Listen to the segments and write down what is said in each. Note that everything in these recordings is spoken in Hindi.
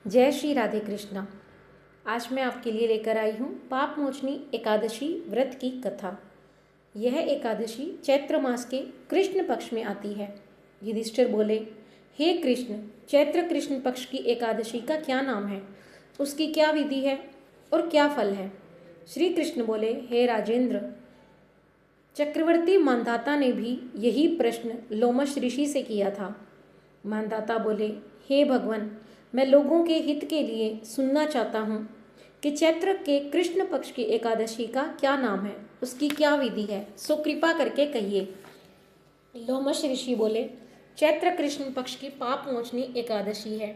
जय श्री राधे कृष्णा। आज मैं आपके लिए लेकर आई हूँ पाप मोचनी एकादशी व्रत की कथा। यह एकादशी चैत्र मास के कृष्ण पक्ष में आती है। युधिष्ठिर बोले, हे कृष्ण, चैत्र कृष्ण पक्ष की एकादशी का क्या नाम है, उसकी क्या विधि है और क्या फल है। श्री कृष्ण बोले, हे राजेंद्र, चक्रवर्ती मांधाता ने भी यही प्रश्न लोमश ऋषि से किया था। मांधाता बोले, हे भगवान, मैं लोगों के हित के लिए सुनना चाहता हूँ कि चैत्र के कृष्ण पक्ष की एकादशी का क्या नाम है, उसकी क्या विधि है, सो कृपा करके कहिए। लोमश ऋषि बोले, चैत्र कृष्ण पक्ष की पाप मोचनी एकादशी है।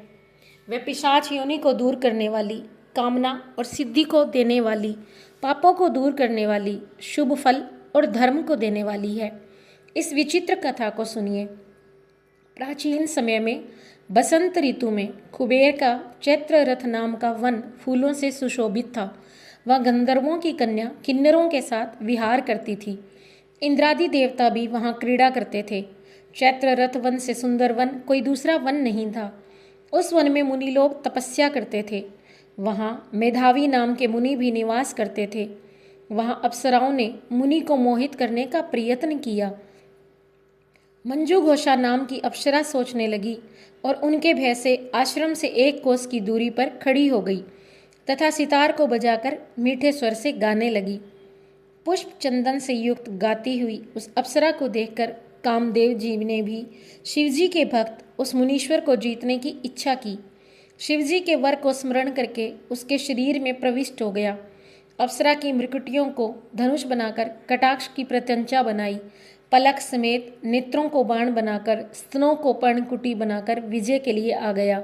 वह पिशाच योनि को दूर करने वाली, कामना और सिद्धि को देने वाली, पापों को दूर करने वाली, शुभ फल और धर्म को देने वाली है। इस विचित्र कथा को सुनिए। प्राचीन समय में बसंत ऋतु में कुबेर का चैत्र रथ नाम का वन फूलों से सुशोभित था। वह गंधर्वों की कन्या किन्नरों के साथ विहार करती थी। इंद्रादि देवता भी वहाँ क्रीड़ा करते थे। चैत्र रथ वन से सुंदर वन कोई दूसरा वन नहीं था। उस वन में मुनि लोग तपस्या करते थे। वहाँ मेधावी नाम के मुनि भी निवास करते थे। वहाँ अप्सराओं ने मुनि को मोहित करने का प्रयत्न किया। मंजू घोषा नाम की अप्सरा सोचने लगी और उनके भय से आश्रम से 1 कोस की दूरी पर खड़ी हो गई तथा सितार को बजाकर मीठे स्वर से गाने लगी। पुष्प चंदन से युक्त गाती हुई उस अप्सरा को देखकर कामदेव जी ने भी शिवजी के भक्त उस मुनीश्वर को जीतने की इच्छा की। शिवजी के वर को स्मरण करके उसके शरीर में प्रविष्ट हो गया। अप्सरा की मृकुटियों को धनुष बनाकर कटाक्ष की प्रत्यंचा बनाई। पलक समेत नेत्रों को बाण बनाकर, स्तनों को पर्णकुटी बनाकर विजय के लिए आ गया।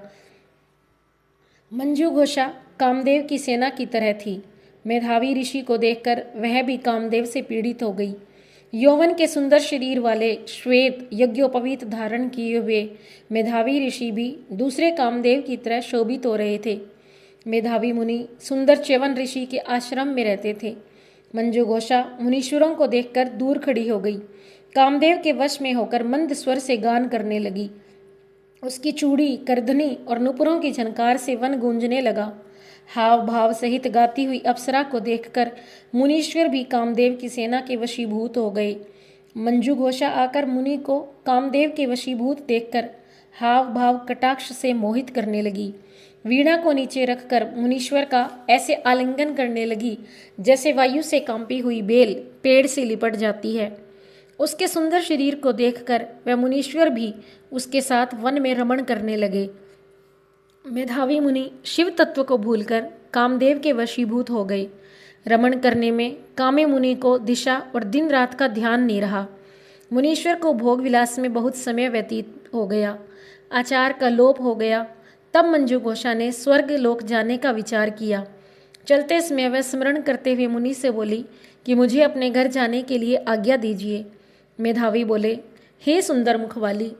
मंजू घोषा कामदेव की सेना की तरह थी। मेधावी ऋषि को देखकर वह भी कामदेव से पीड़ित हो गई। यौवन के सुंदर शरीर वाले श्वेत यज्ञोपवीत धारण किए हुए मेधावी ऋषि भी दूसरे कामदेव की तरह शोभित हो रहे थे। मेधावी मुनि सुंदर च्यवन ऋषि के आश्रम में रहते थे। मंजू घोषा मुनीश्वरों को देखकर दूर खड़ी हो गई। कामदेव के वश में होकर मंद स्वर से गान करने लगी। उसकी चूड़ी, करधनी और नुपुरों की झनकार से वन गूंजने लगा। हाव भाव सहित गाती हुई अप्सरा को देखकर मुनीश्वर भी कामदेव की सेना के वशीभूत हो गए। मंजू घोषा आकर मुनि को कामदेव के वशीभूत देखकर हाव भाव कटाक्ष से मोहित करने लगी। वीणा को नीचे रखकर मुनीश्वर का ऐसे आलिंगन करने लगी जैसे वायु से कांपी हुई बेल पेड़ से लिपट जाती है। उसके सुंदर शरीर को देखकर वह मुनीश्वर भी उसके साथ वन में रमण करने लगे। मेधावी मुनि शिव तत्व को भूलकर कामदेव के वशीभूत हो गए। रमण करने में कामे मुनि को दिशा और दिन रात का ध्यान नहीं रहा। मुनीश्वर को भोग विलास में बहुत समय व्यतीत हो गया। आचार का लोप हो गया। तब मंजू घोषा ने स्वर्ग लोक जाने का विचार किया। चलते समय वह स्मरण करते हुए मुनि से बोली कि मुझे अपने घर जाने के लिए आज्ञा दीजिए। मेधावी बोले, हे सुंदर मुख वाली,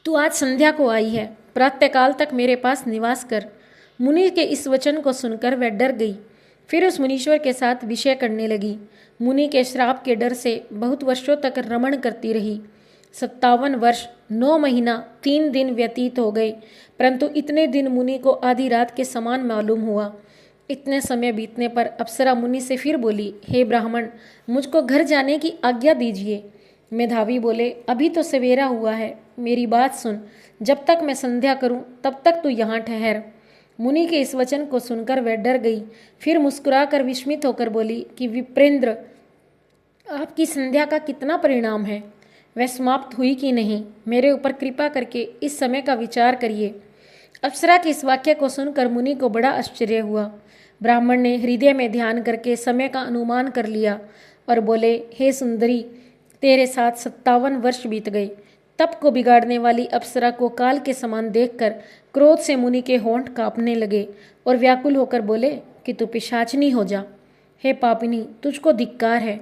तू आज संध्या को आई है, प्रातःकाल तक मेरे पास निवास कर। मुनि के इस वचन को सुनकर वह डर गई। फिर उस मुनीश्वर के साथ विषय करने लगी। मुनि के श्राप के डर से बहुत वर्षों तक रमण करती रही। 57 वर्ष 9 महीना 3 दिन व्यतीत हो गए, परंतु इतने दिन मुनि को आधी रात के समान मालूम हुआ। इतने समय बीतने पर अप्सरा मुनि से फिर बोली, हे ब्राह्मण, मुझको घर जाने की आज्ञा दीजिए। मेधावी बोले, अभी तो सवेरा हुआ है, मेरी बात सुन। जब तक मैं संध्या करूं तब तक तू यहाँ ठहर। मुनि के इस वचन को सुनकर वह डर गई। फिर मुस्कुराकर विस्मित होकर बोली कि विप्रेंद्र, आपकी संध्या का कितना परिणाम है, वह समाप्त हुई कि नहीं? मेरे ऊपर कृपा करके इस समय का विचार करिए। अप्सरा के इस वाक्य को सुनकर मुनि को बड़ा आश्चर्य हुआ। ब्राह्मण ने हृदय में ध्यान करके समय का अनुमान कर लिया और बोले, हे सुंदरी, तेरे साथ 57 वर्ष बीत गए। तप को बिगाड़ने वाली अप्सरा को काल के समान देखकर क्रोध से मुनि के होंठ कांपने लगे और व्याकुल होकर बोले कि तू पिशाचनी हो जा। हे पापिनी, तुझको धिक्कार है।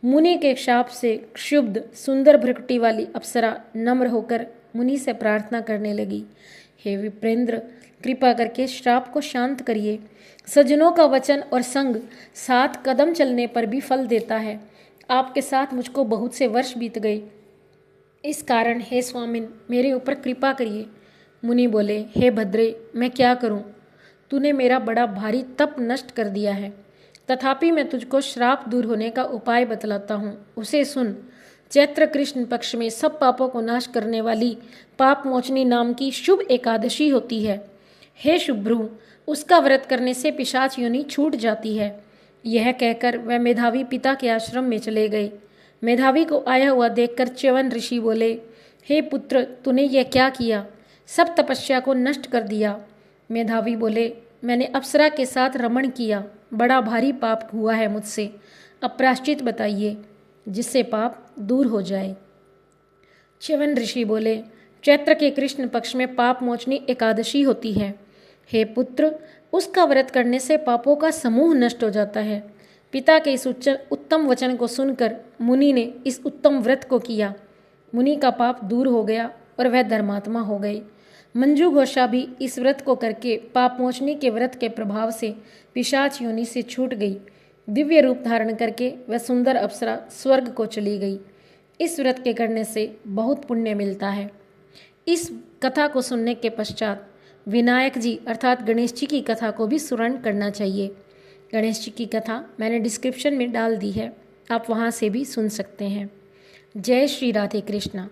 मुनि के शाप से क्षुब्ध सुंदर भ्रकुटी वाली अप्सरा नम्र होकर मुनि से प्रार्थना करने लगी, हे विप्रेंद्र, कृपा करके श्राप को शांत करिए। सज्जनों का वचन और संग 7 कदम चलने पर भी फल देता है। आपके साथ मुझको बहुत से वर्ष बीत गए। इस कारण हे स्वामिन, मेरे ऊपर कृपा करिए। मुनि बोले, हे भद्रे, मैं क्या करूं? तूने मेरा बड़ा भारी तप नष्ट कर दिया है। तथापि मैं तुझको श्राप दूर होने का उपाय बतलाता हूँ, उसे सुन। चैत्र कृष्ण पक्ष में सब पापों को नाश करने वाली पाप मोचनी नाम की शुभ एकादशी होती है। हे शुभ्रू, उसका व्रत करने से पिशाच योनि छूट जाती है। यह कहकर वह मेधावी पिता के आश्रम में चले गए। मेधावी को आया हुआ देखकर च्यवन ऋषि बोले, हे पुत्र, तूने यह क्या किया? सब तपस्या को नष्ट कर दिया। मेधावी बोले, मैंने अप्सरा के साथ रमण किया, बड़ा भारी पाप हुआ है मुझसे। अब प्रायश्चित बताइए जिससे पाप दूर हो जाए। च्यवन ऋषि बोले, चैत्र के कृष्ण पक्ष में पाप मोचनी एकादशी होती है। हे पुत्र, उसका व्रत करने से पापों का समूह नष्ट हो जाता है। पिता के इस उत्तम वचन को सुनकर मुनि ने इस उत्तम व्रत को किया। मुनि का पाप दूर हो गया और वह धर्मात्मा हो गए। मंजू घोषा भी इस व्रत को करके पापमोचनी के व्रत के प्रभाव से पिशाच योनि से छूट गई। दिव्य रूप धारण करके वह सुंदर अप्सरा स्वर्ग को चली गई। इस व्रत के करने से बहुत पुण्य मिलता है। इस कथा को सुनने के पश्चात विनायक जी अर्थात गणेश जी की कथा को भी स्मरण करना चाहिए। गणेश जी की कथा मैंने डिस्क्रिप्शन में डाल दी है, आप वहाँ से भी सुन सकते हैं। जय श्री राधे कृष्णा।